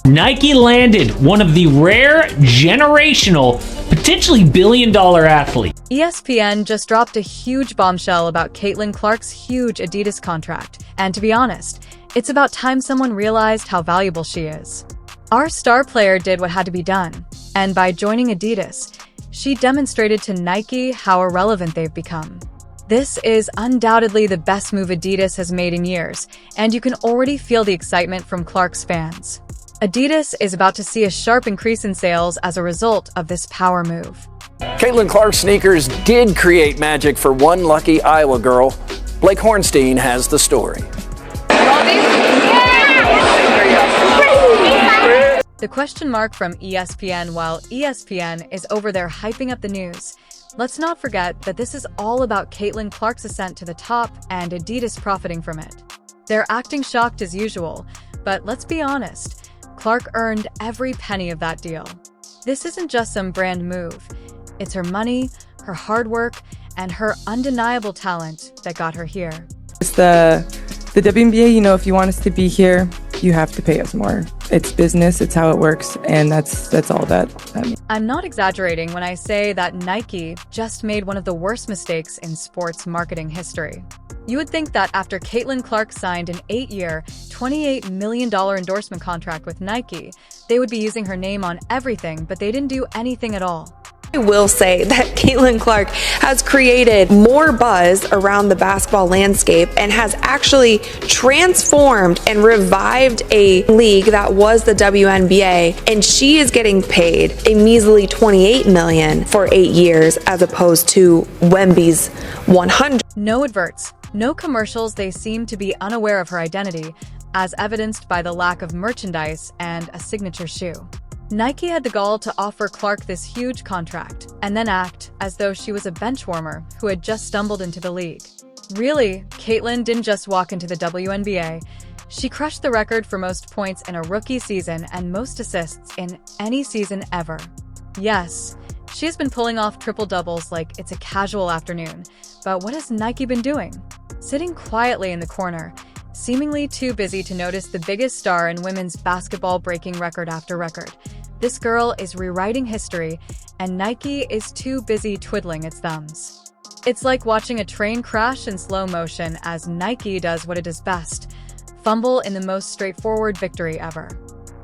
Nike landed one of the rare generational, potentially billion-dollar athletes. ESPN just dropped a huge bombshell about Caitlin Clark's huge Adidas contract, and to be honest, it's about time someone realized how valuable she is. Our star player did what had to be done, and by joining Adidas, she demonstrated to Nike how irrelevant they've become. This is undoubtedly the best move Adidas has made in years, and you can already feel the excitement from Clark's fans. Adidas is about to see a sharp increase in sales as a result of this power move. Caitlin Clark sneakers did create magic for one lucky Iowa girl. Blake Hornstein has the story. The question mark from ESPN. While ESPN is over there hyping up the news, let's not forget that this is all about Caitlin Clark's ascent to the top and Adidas profiting from it. They're acting shocked as usual, but let's be honest, Clark earned every penny of that deal. This isn't just some brand move. It's her money, her hard work, and her undeniable talent that got her here. It's the WNBA, if you want us to be here, you have to pay us more. It's business, it's how it works, and that's all that means. I'm not exaggerating when I say that Nike just made one of the worst mistakes in sports marketing history. You would think that after Caitlin Clark signed an 8-year, $28 million endorsement contract with Nike, they would be using her name on everything, but they didn't do anything at all. I will say that Caitlin Clark has created more buzz around the basketball landscape and has actually transformed and revived a league that was the WNBA, and she is getting paid a measly $28 million for 8 years as opposed to Wemby's $100. No adverts, no commercials. They seem to be unaware of her identity, as evidenced by the lack of merchandise and a signature shoe. Nike had the gall to offer Clark this huge contract and then act as though she was a bench warmer who had just stumbled into the league. Really, Caitlin didn't just walk into the WNBA. She crushed the record for most points in a rookie season and most assists in any season ever. Yes, she has been pulling off triple-doubles like it's a casual afternoon, but what has Nike been doing? Sitting quietly in the corner, seemingly too busy to notice the biggest star in women's basketball breaking record after record. This girl is rewriting history, and Nike is too busy twiddling its thumbs. It's like watching a train crash in slow motion as Nike does what it does best: fumble in the most straightforward victory ever.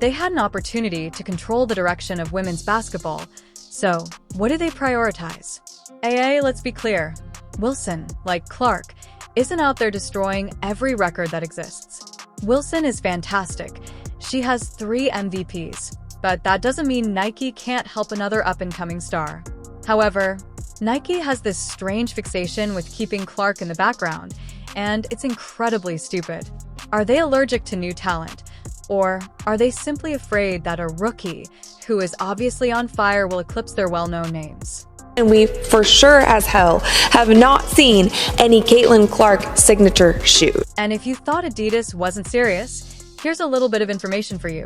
They had an opportunity to control the direction of women's basketball, so what do they prioritize? Let's be clear. Wilson, like Clark, isn't out there destroying every record that exists. Wilson is fantastic. She has 3 MVPs, but that doesn't mean Nike can't help another up-and-coming star. However, Nike has this strange fixation with keeping Clark in the background, and it's incredibly stupid. Are they allergic to new talent? Or are they simply afraid that a rookie who is obviously on fire will eclipse their well-known names? And we for sure as hell have not seen any Caitlin Clark signature shoes. And if you thought Adidas wasn't serious, here's a little bit of information for you.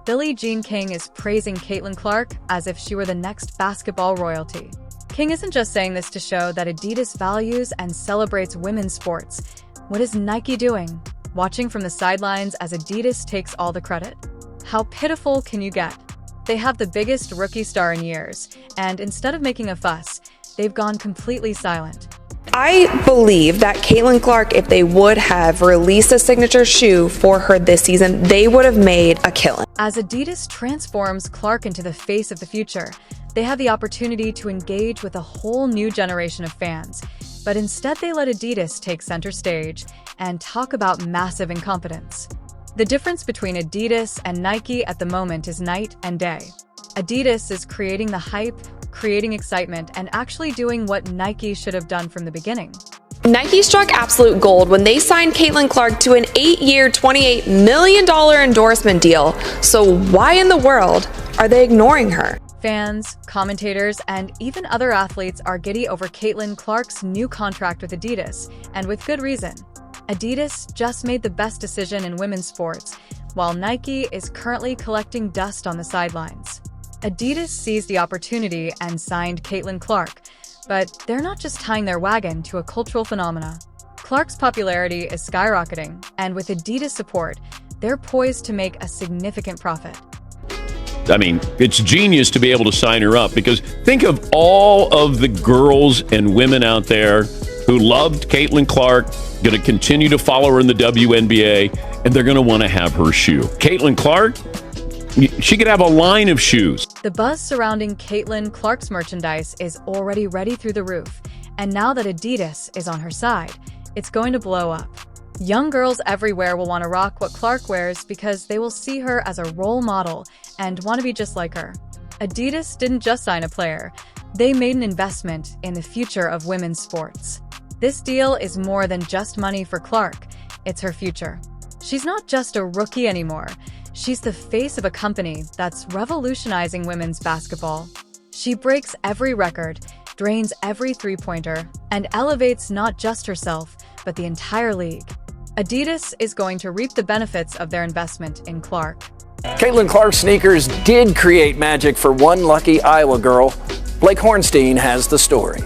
Billie Jean King is praising Caitlin Clark as if she were the next basketball royalty. King isn't just saying this to show that Adidas values and celebrates women's sports. What is Nike doing? Watching from the sidelines as Adidas takes all the credit? How pitiful can you get? They have the biggest rookie star in years, and instead of making a fuss, they've gone completely silent. I believe that Caitlin Clark, if they would have released a signature shoe for her this season, they would have made a killing. As Adidas transforms Clark into the face of the future, they have the opportunity to engage with a whole new generation of fans. But instead they let Adidas take center stage and talk about massive incompetence. The difference between Adidas and Nike at the moment is night and day. Adidas is creating the hype, creating excitement, and actually doing what Nike should have done from the beginning. Nike struck absolute gold when they signed Caitlin Clark to an 8-year, $28 million endorsement deal. So why in the world are they ignoring her? Fans, commentators, and even other athletes are giddy over Caitlin Clark's new contract with Adidas, and with good reason. Adidas just made the best decision in women's sports, while Nike is currently collecting dust on the sidelines. Adidas seized the opportunity and signed Caitlin Clark, but they're not just tying their wagon to a cultural phenomena. Clark's popularity is skyrocketing, and with Adidas support, they're poised to make a significant profit. I mean, it's genius to be able to sign her up, because think of all of the girls and women out there who loved Caitlin Clark, going to continue to follow her in the WNBA, and they're going to want to have her shoe. Caitlin Clark, she could have a line of shoes. The buzz surrounding Caitlin Clark's merchandise is already ready through the roof, and now that Adidas is on her side, it's going to blow up. Young girls everywhere will want to rock what Clark wears because they will see her as a role model and want to be just like her. Adidas didn't just sign a player, they made an investment in the future of women's sports. This deal is more than just money for Clark, it's her future. She's not just a rookie anymore, she's the face of a company that's revolutionizing women's basketball. She breaks every record, drains every three-pointer, and elevates not just herself, but the entire league. Adidas is going to reap the benefits of their investment in Clark. Caitlin Clark sneakers did create magic for one lucky Iowa girl. Blake Hornstein has the story.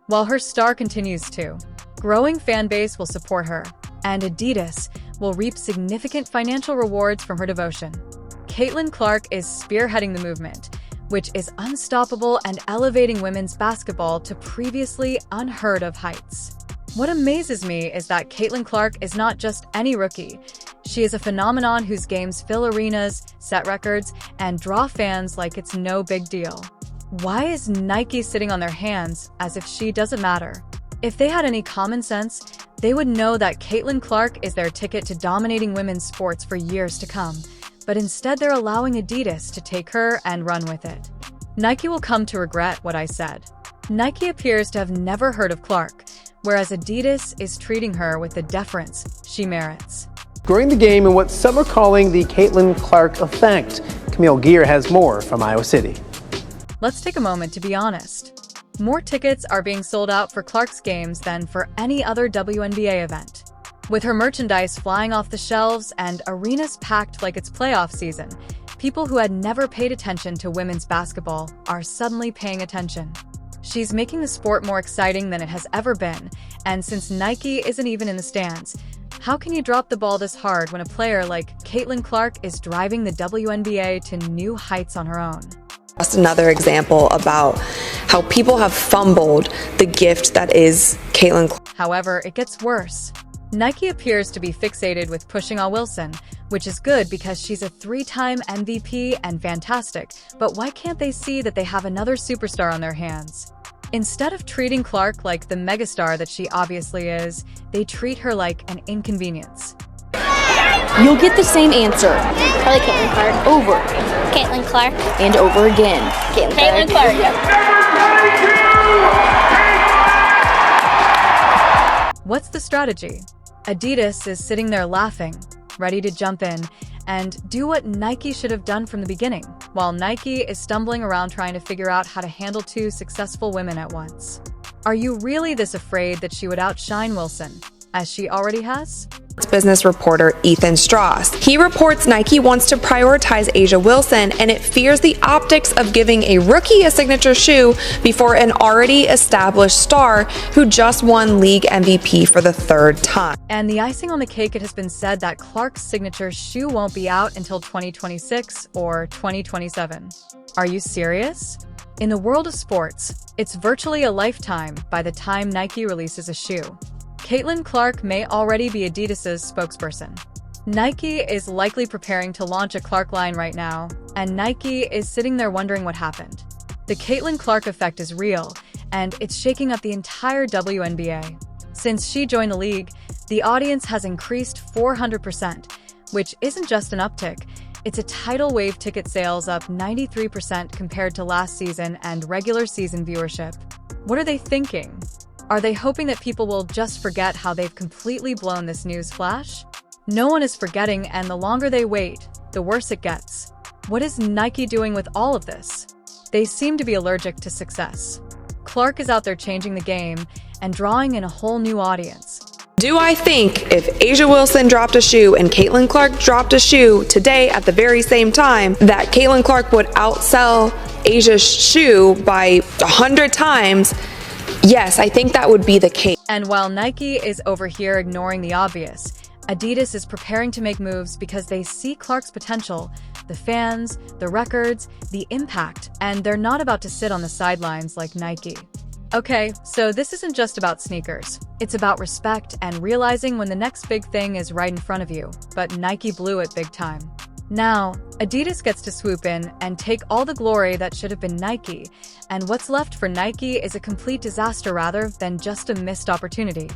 While her star continues to, growing fan base will support her, and Adidas will reap significant financial rewards from her devotion. Caitlin Clark is spearheading the movement, which is unstoppable and elevating women's basketball to previously unheard of heights. What amazes me is that Caitlin Clark is not just any rookie. She is a phenomenon whose games fill arenas, set records, and draw fans like it's no big deal. Why is Nike sitting on their hands as if she doesn't matter? If they had any common sense, they would know that Caitlin Clark is their ticket to dominating women's sports for years to come. But instead they're allowing Adidas to take her and run with it. Nike will come to regret what I said. Nike appears to have never heard of Clark, whereas Adidas is treating her with the deference she merits. Growing the game in what some are calling the Caitlin Clark effect. Camille Gear has more from Iowa City. Let's take a moment to be honest. More tickets are being sold out for Clark's games than for any other WNBA event. With her merchandise flying off the shelves and arenas packed like it's playoff season, people who had never paid attention to women's basketball are suddenly paying attention. She's making the sport more exciting than it has ever been, and since Nike isn't even in the stands, how can you drop the ball this hard when a player like Caitlin Clark is driving the WNBA to new heights on her own? Just another example about how people have fumbled the gift that is Caitlin Clark. However, it gets worse. Nike appears to be fixated with pushing on Wilson, which is good because she's a three-time MVP and fantastic, but why can't they see that they have another superstar on their hands? Instead of treating Clark like the megastar that she obviously is, they treat her like an inconvenience. You'll get the same answer. Probably Caitlin Clark. Over. Caitlin Clark. And over again. Caitlin Clark. What's the strategy? Adidas is sitting there laughing, ready to jump in and do what Nike should have done from the beginning, while Nike is stumbling around trying to figure out how to handle two successful women at once. Are you really this afraid that she would outshine Wilson, as she already has? Business reporter Ethan Strauss. He reports Nike wants to prioritize A'ja Wilson, and it fears the optics of giving a rookie a signature shoe before an already established star who just won league MVP for the third time. And the icing on the cake, it has been said that Clark's signature shoe won't be out until 2026 or 2027. Are you serious? In the world of sports, it's virtually a lifetime by the time Nike releases a shoe. Caitlin Clark may already be Adidas' spokesperson. Nike is likely preparing to launch a Clark line right now, and Nike is sitting there wondering what happened. The Caitlin Clark effect is real, and it's shaking up the entire WNBA. Since she joined the league, the audience has increased 400%, which isn't just an uptick. It's a tidal wave. Ticket sales up 93% compared to last season and regular season viewership. What are they thinking? Are they hoping that people will just forget how they've completely blown this news flash? No one is forgetting, and the longer they wait, the worse it gets. What is Nike doing with all of this? They seem to be allergic to success. Clark is out there changing the game and drawing in a whole new audience. Do I think if A'ja Wilson dropped a shoe and Caitlin Clark dropped a shoe today at the very same time, that Caitlin Clark would outsell A'ja's shoe by 100 times? Yes, I think that would be the case. And while Nike is over here ignoring the obvious, Adidas is preparing to make moves because they see Clark's potential, the fans, the records, the impact, and they're not about to sit on the sidelines like Nike. Okay, so this isn't just about sneakers. It's about respect and realizing when the next big thing is right in front of you, but Nike blew it big time. Now, Adidas gets to swoop in and take all the glory that should have been Nike, and what's left for Nike is a complete disaster rather than just a missed opportunity.